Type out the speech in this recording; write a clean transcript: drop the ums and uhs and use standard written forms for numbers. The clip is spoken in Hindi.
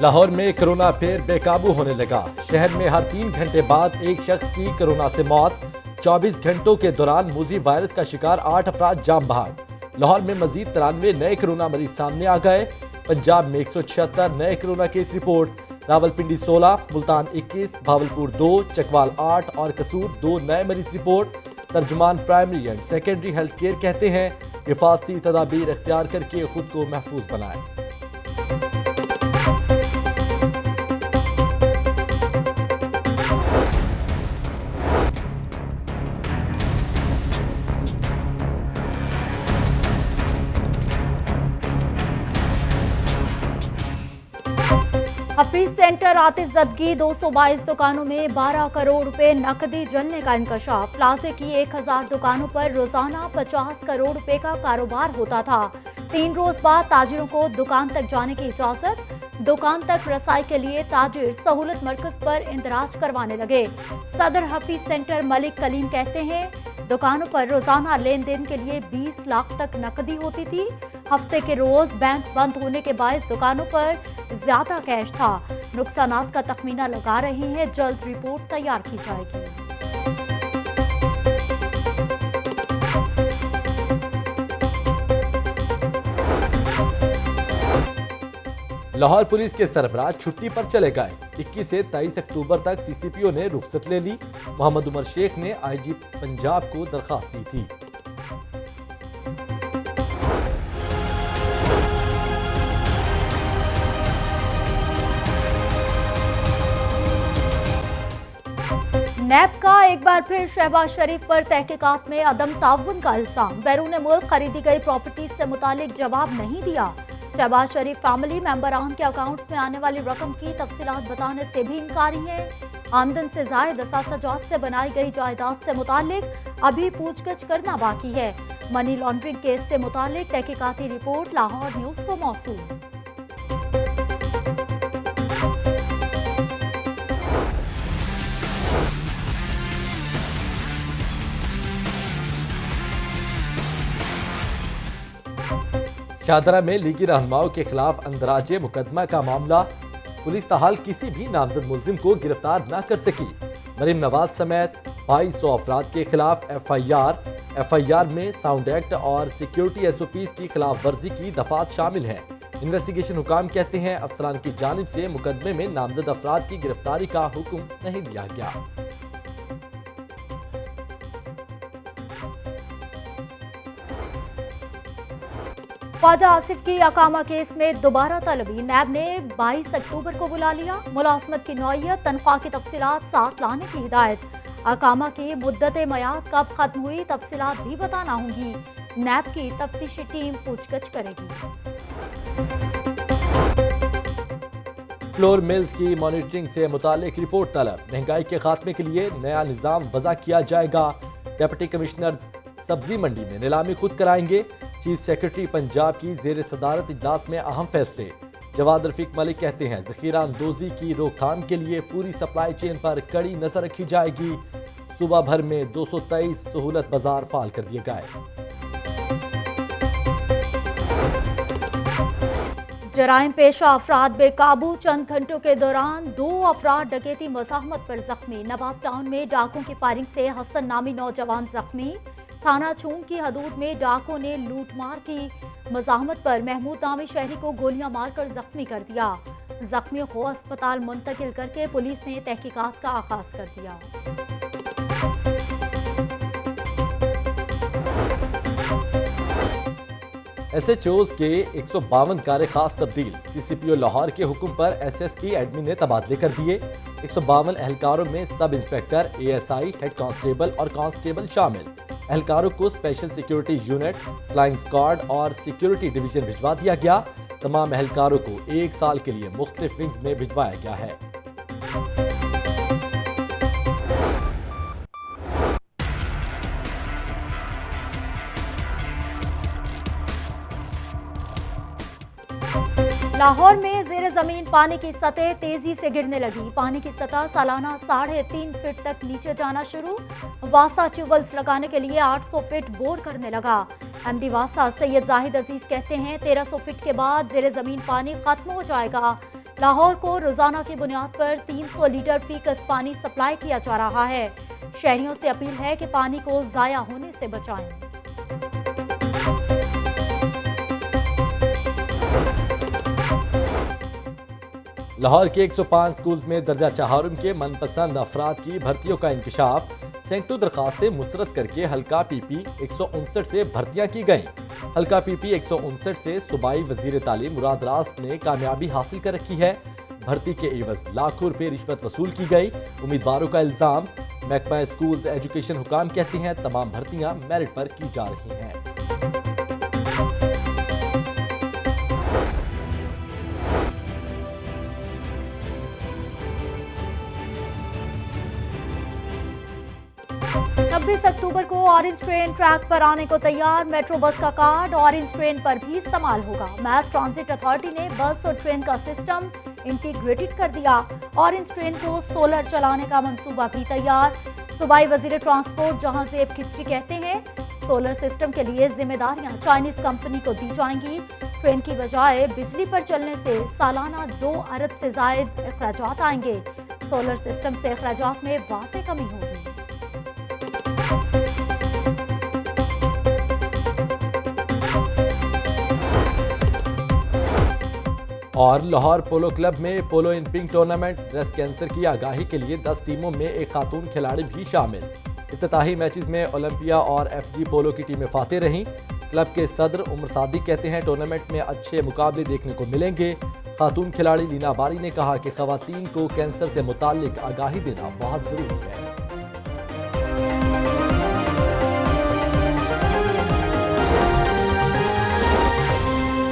लाहौर में कोरोना फिर बेकाबू होने लगा। शहर में हर 3 घंटे बाद एक शख्स की कोरोना से मौत। 24 घंटों के दौरान मूजी वायरस का शिकार 8 अफराद जान बहक। लाहौर में मजीद 93 नए कोरोना मरीज सामने आ गए। पंजाब में 176 नए corona case report. Rawalpindi 16, Multan 21, Bahawalpur 2, Chakwal 8 और कसूर 2 नए मरीज रिपोर्ट। तर्जुमान primary and secondary health care कहते हैं हिफाजती तदाबीर इख्तियार करके खुद को महफूज बनाएं। हफीज सेंटर आतिशज़दगी 222 दुकानों में 12 करोड़ रुपए नकदी जलने का इंकशाफ। प्लाजे की 1000 दुकानों पर रोजाना 50 करोड़ रुपए का कारोबार होता था। 3 रोज बाद ताजिरों को दुकान तक जाने की इजाजत। दुकान तक रसाई के लिए ताजिर सहूलत मरकज पर इंदराज करवाने लगे। सदर हफीज सेंटर मलिक कलीम कहते हैं दुकानों पर रोजाना लेन देन के लिए 20 लाख तक नकदी होती थी। हफ्ते के रोज बैंक बंद होने के बायस दुकानों पर ज्यादा कैश था। नुकसानात का तखमीना लगा रही हैं, जल्द रिपोर्ट तैयार की जाएगी। लाहौर पुलिस के सरबराह छुट्टी पर चले गए। 21 से 23 अक्टूबर तक सीसीपीओ ने रुखसत ले ली। मोहम्मद उमर शेख ने आईजी पंजाब को दरखास्त दी थी। नैब का एक बार फिर शहबाज शरीफ पर तहकीकात में अदम ताउन का इल्जाम। बैरून मुल्क खरीदी गई प्रॉपर्टीज से मुतालिक जवाब नहीं दिया। शहबाज शरीफ फैमिली मेंबरान के अकाउंट्स में आने वाली रकम की तफसीलात बताने से भी इनकारी है। आमदन से जायद असासाजात से बनाई गई जायदाद से मुतालिक अभी पूछगछ करना बाकी है। मनी लॉन्ड्रिंग केस से मुतालिक तहकीकाती रिपोर्ट लाहौर न्यूज को मौसूल। शाहदरा में लीगी रहनुमाओं के खिलाफ अंदराजे मुकदमा का मामला। पुलिस ताहाल किसी भी नामजद मुल्जिम को गिरफ्तार न कर सकी। मरीम नवाज समेत 2200 अफराद के खिलाफ एफआईआर में साउंड एक्ट और सिक्योरिटी एसओपीज की खिलाफ वर्जी की दफात शामिल हैं। इन्वेस्टिगेशन हुकाम कहते हैं अफसरान की जानिब से मुकदमे में नामजद अफराद की गिरफ्तारी का हुक्म नहीं दिया गया। ख्वाजा आसिफ की अकामा केस में दोबारा तलबी। नैब ने 22 अक्टूबर को बुला लिया। मुलाजमत की नौयत, तनख्वाह की तफसीलात साथ लाने की हिदायत। अकामा की मुद्दत मयाद कब खत्म हुई तफसीलात भी बताना होंगी। नैब की तफ्तीशी टीम पूछगछ करेगी। फ्लोर मिल्स की मॉनिटरिंग से मुतालिक रिपोर्ट तलब। महंगाई के खात्मे के लिए नया निज़ाम वज़ा किया जाएगा। डिप्टी कमिश्नर्स सब्जी मंडी में नीलामी खुद कराएंगे। चीफ सेक्रेटरी पंजाब की जेर सदारत इजलास में अहम फैसले। जवाद रफीक मलिक कहते हैं ज़ख़ीरा अंदोज़ी की रोकथाम के लिए पूरी सप्लाई चेन पर कड़ी नजर रखी जाएगी। सूबा भर में 223 सहूलत बाजार फाल कर दिए गए। जराइम पेशा अफराद बेकाबू। चंद घंटों के दौरान 2 अफराद डकैती मज़ाहमत पर जख्मी। नवाब टाउन में डाकुओं की फायरिंग से हसन नामी नौजवान जख्मी। थाना छूम की हदूद में डाकुओं ने लूटमार की मज़ाहमत पर महमूद नामी शहरी को गोलियां मारकर जख्मी कर दिया। जख्मियों को अस्पताल मुंतकिल करके पुलिस ने तहकीकात का आगाज कर दिया। SHOs के 152 कार खास तब्दील। सीसीपीओ लाहौर के हुक्म पर SSP एडमिन ने तबादले कर दिए। 152 एहलकारों में sub inspector, ASI, head constable और कांस्टेबल शामिल। एहलकारों को special security unit, flying squad और सिक्योरिटी डिवीजन भिजवा दिया गया। तमाम एहलकारों को 1 साल के लिए मुख्तलिफ विंग्स में भिजवाया गया है। लाहौर में जेर जमीन पानी की सतह तेजी से गिरने लगी। पानी की सतह सालाना 3.5 फीट तक नीचे जाना शुरू। वासा ट्यूबवेल्स लगाने के लिए 800 फीट बोर करने लगा। एमडी वासा सैयद जाहिद अजीज कहते हैं 1300 फीट के बाद जेर जमीन पानी खत्म हो जाएगा। लाहौर को रोजाना की बुनियाद पर 300 लीटर फीकस पानी सप्लाई किया जा रहा है। शहरियों से अपील है कि पानी को जाया होने से बचाएं। लाहौर के 105 स्कूल्स में दर्जा चहारुम के मनपसंद अफराद की भर्तियों का इंकशाफ। सैकड़ों दरखास्तें मुस्तरद करके हल्का पीपी 159 से भर्तियां की गईं। हल्का पीपी 159 से सूबाई वजीर तालीम मुराद रास ने कामयाबी हासिल कर रखी है। भर्ती के एवज लाखों रुपए रिश्वत वसूल की गई। उम्मीदवारों का इल्जाम, महकमा स्कूल्स एजुकेशन हुकाम कहते हैं तमाम भर्तियां मेरिट पर की जा रही हैं। छब्बीस अक्टूबर को ऑरेंज ट्रेन ट्रैक पर आने को तैयार। मेट्रो बस का कार्ड ऑरेंज ट्रेन पर भी इस्तेमाल होगा। मैस ट्रांजिट अथॉरिटी ने बस और ट्रेन का सिस्टम इंटीग्रेटेड कर दिया। ऑरेंज ट्रेन को सोलर चलाने का मंसूबा भी तैयार। सूबाई वजीर ट्रांसपोर्ट जहां जेब खिच्ची कहते हैं सोलर सिस्टम के लिए जिम्मेदारियां चाइनीज कंपनी को दी जाएंगी। ट्रेन की बजाय बिजली पर चलने से सालाना 2 अरब से जायद अखराजात आएंगे। सोलर सिस्टम से अखराजात में वाज़ेह कमी होगी। और लाहौर पोलो क्लब में पोलो इन पिंक टूर्नामेंट। ब्रेस्ट कैंसर की आगाही के लिए 10 टीमों में एक खातून खिलाड़ी भी शामिल। इफ्तिताही मैचेस में ओलंपिया और एफजी पोलो की टीमें फाते रहीं। क्लब के सदर उमर सादिक कहते हैं टूर्नामेंट में अच्छे मुकाबले देखने को मिलेंगे। खातून खिलाड़ी लीना बारी ने कहा कि खवातीन को कैंसर से मुताल्लिक आगाही देना बहुत जरूरी है।